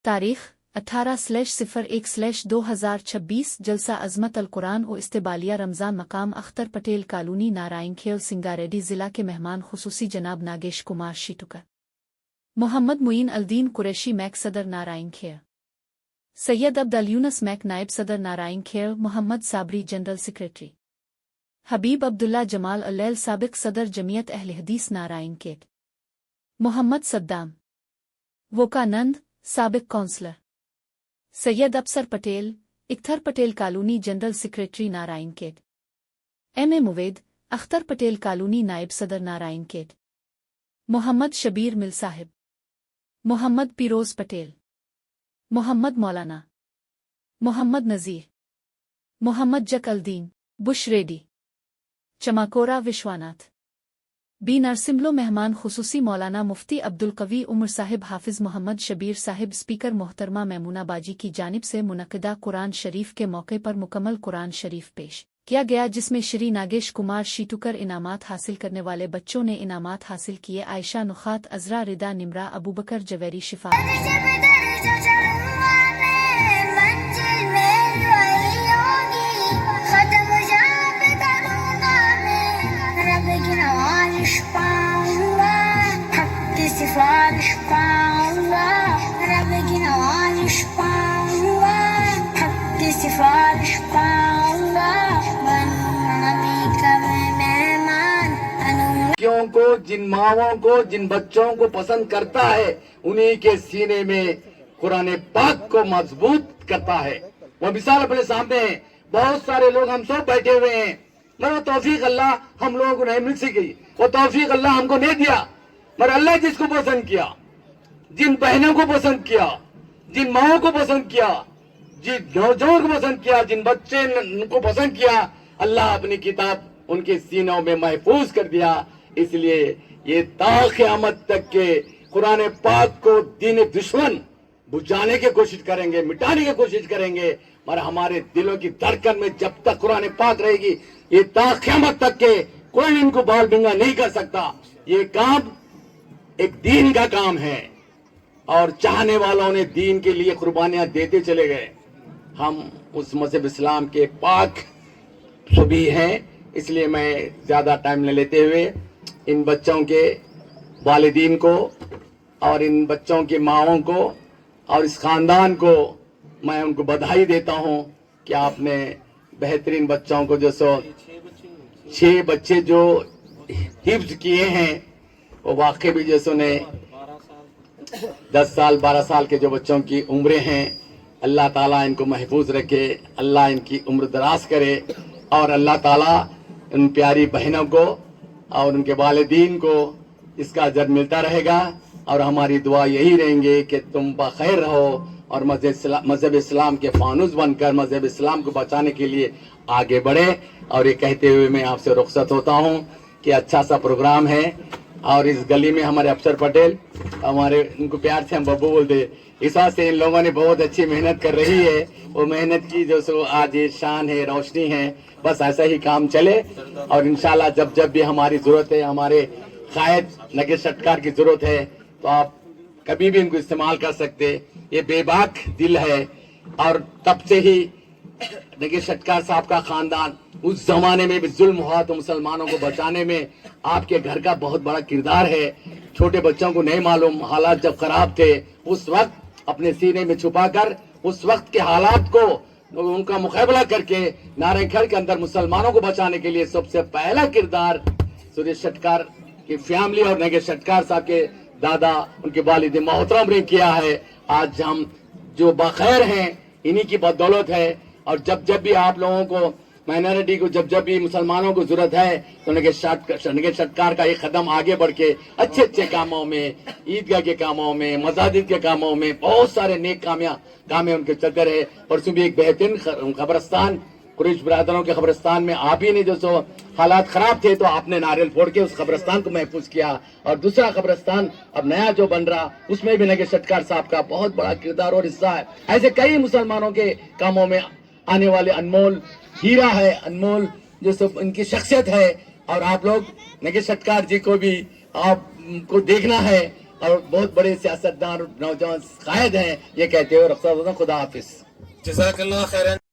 تاریخ 18/01/2026 جلسہ عظمت القرآن و استبالیہ رمضان مقام اختر پٹیل کالونی نارائن کھیل سنگاریڈی ضلع کے مہمان خصوصی جناب ناگیش کمار شیٹوکر، محمد معین الدین قریشی میک صدر نارائن کھیل، سید عبد الیونس میک نائب صدر نارائن کھیل، محمد صابری جنرل سیکریٹری، حبیب عبداللہ جمال اللیل سابق صدر جمعیت اہل حدیث نارائن کھیل، محمد صدام ووکانند سابق councillor, Syed Afsar Patel Akhtar Patel colony general secretary Narayan کھیل، M A Moid Akhtar Patel colony نائب صدر نارائن کھیل، محمد شبیر مل صاحب، محمد پیروز پٹیل، محمد مولانا، محمد نذیر، محمد جک الدین بش ریڈی، چماکورا وشواناتھ بی نرسملو مہمان خصوصی مولانا مفتی عبدالقوی عمر صاحب، حافظ محمد شبیر صاحب، اسپیکر محترمہ میمونہ باجی کی جانب سے منعقدہ قرآن شریف کے موقع پر مکمل قرآن شریف پیش کیا گیا، جس میں شری ناگیش کمار شیٹوکر انعامات حاصل کرنے والے بچوں نے انعامات حاصل کیے: عائشہ نخات، عذرا ردا، نمرہ، ابوبکر جویری، شفا سفارش پاؤنگا رب کی نوازش پاؤنگا حق کی سفارش پاؤنگا نبی کا میں مہمان کو، جن ماؤں کو، جن بچوں کو پسند کرتا ہے، انہی کے سینے میں قرآن پاک کو مضبوط کرتا ہے۔ وہ مثال اپنے سامنے ہے، بہت سارے لوگ ہم سب بیٹھے ہوئے ہیں، مگر توفیق اللہ ہم لوگوں کو نہیں مل سکی، وہ توفیق اللہ ہم کو نہیں دیا، مگر اللہ جس کو پسند کیا، جن بہنوں کو پسند کیا، جن ماؤں کو پسند کیا، جن نوجوان کو پسند کیا، جن بچے کو پسند کیا، اللہ اپنی کتاب ان کے سینوں میں محفوظ کر دیا۔ اس لیے یہ تا قیامت تک کے قرآن پاک کو دین دشمن بجھانے کی کوشش کریں گے، مٹانے کی کوشش کریں گے، مگر ہمارے دلوں کی دھڑکن میں جب تک قرآن پاک رہے گی، یہ تا قیامت تک کے کوئی ان کو بال بنگا نہیں کر سکتا۔ یہ کام ایک دین کا کام ہے اور چاہنے والوں نے دین کے لیے قربانیاں دیتے چلے گئے۔ ہم اس مذہب اسلام کے پاک صبی ہیں، اس لیے میں زیادہ ٹائم نہ لیتے ہوئے ان بچوں کے والدین کو اور ان بچوں کے ماؤں کو اور اس خاندان کو میں ان کو بدھائی دیتا ہوں کہ آپ نے بہترین بچوں کو جو 6 بچے جو حفظ کیے ہیں، وہ واقعی بھی جیسے نے 10 سال 12 سال کے جو بچوں کی عمریں ہیں، اللہ تعالیٰ ان کو محفوظ رکھے، اللہ ان کی عمر دراز کرے، اور اللہ تعالیٰ ان پیاری بہنوں کو اور ان کے والدین کو اس کا اجر ملتا رہے گا، اور ہماری دعا یہی رہیں گے کہ تم بخیر رہو اور مذہب اسلام کے فانوس بن کر مذہب اسلام کو بچانے کے لیے آگے بڑھے۔ اور یہ کہتے ہوئے میں آپ سے رخصت ہوتا ہوں کہ اچھا سا پروگرام ہے، اور اس گلی میں ہمارے افسر پٹیل، ہمارے ان کو پیار سے ہم ببو بولتے، اس واسطے سے ان لوگوں نے بہت اچھی محنت کر رہی ہے، وہ محنت کی جو سو آج یہ شان ہے، روشنی ہے، بس ایسا ہی کام چلے، اور انشاءاللہ جب بھی ہماری ضرورت ہے، ہمارے قائد نگیش شٹکار کی ضرورت ہے، تو آپ کبھی بھی ان کو استعمال کر سکتے۔ یہ بے باک دل ہے، اور تب سے ہی نگیش شٹکار صاحب کا خاندان اس زمانے میں بھی ظلم ہوا تو مسلمانوں کو بچانے میں آپ کے گھر کا بہت بڑا کردار ہے۔ چھوٹے بچوں کو نہیں معلوم، حالات جب خراب تھے اس وقت اپنے سینے میں چھپا کر اس وقت کے حالات کو ان کا مقابلہ کر کے نارائن کھیڑ کے اندر مسلمانوں کو بچانے کے لیے سب سے پہلا کردار سریش شٹکار کی فیملی اور نگیش شٹکار صاحب کے دادا، ان کے والد محترم نے کیا ہے۔ آج ہم جو بخیر ہیں انہی کی بدولت ہے، اور جب بھی آپ لوگوں کو مائنارٹی کو جب بھی مسلمانوں کو ضرورت ہے تو نگیش شٹکار کا ایک قدم آگے بڑھ کے اچھے کاموں میں، عیدگاہ کے کاموں میں، مساجد کے کاموں میں بہت سارے نیک کام ان کے چلتے رہے۔ پرسوں بھی ایک بہترین قبرستان قریش برادروں کے قبرستان میں آپ ہی نے جو سو حالات خراب تھے تو آپ نے ناریل پھوڑ کے اس قبرستان کو محفوظ کیا، اور دوسرا قبرستان اب نیا جو بن رہا اس میں بھی نگیش شٹکار صاحب کا بہت بڑا کردار اور حصہ ہے۔ ایسے کئی مسلمانوں کے کاموں میں آنے والے انمول ہیرا ہے، انمول جو سب ان کی شخصیت ہے، اور آپ لوگ نگیش شٹکار جی کو بھی آپ کو دیکھنا ہے، اور بہت بڑے سیاستدان نوجوان قائد ہیں، یہ کہتے ہوئے رخصت ہوتا ہوں، خدا حافظ. جزاک اللہ خیرن.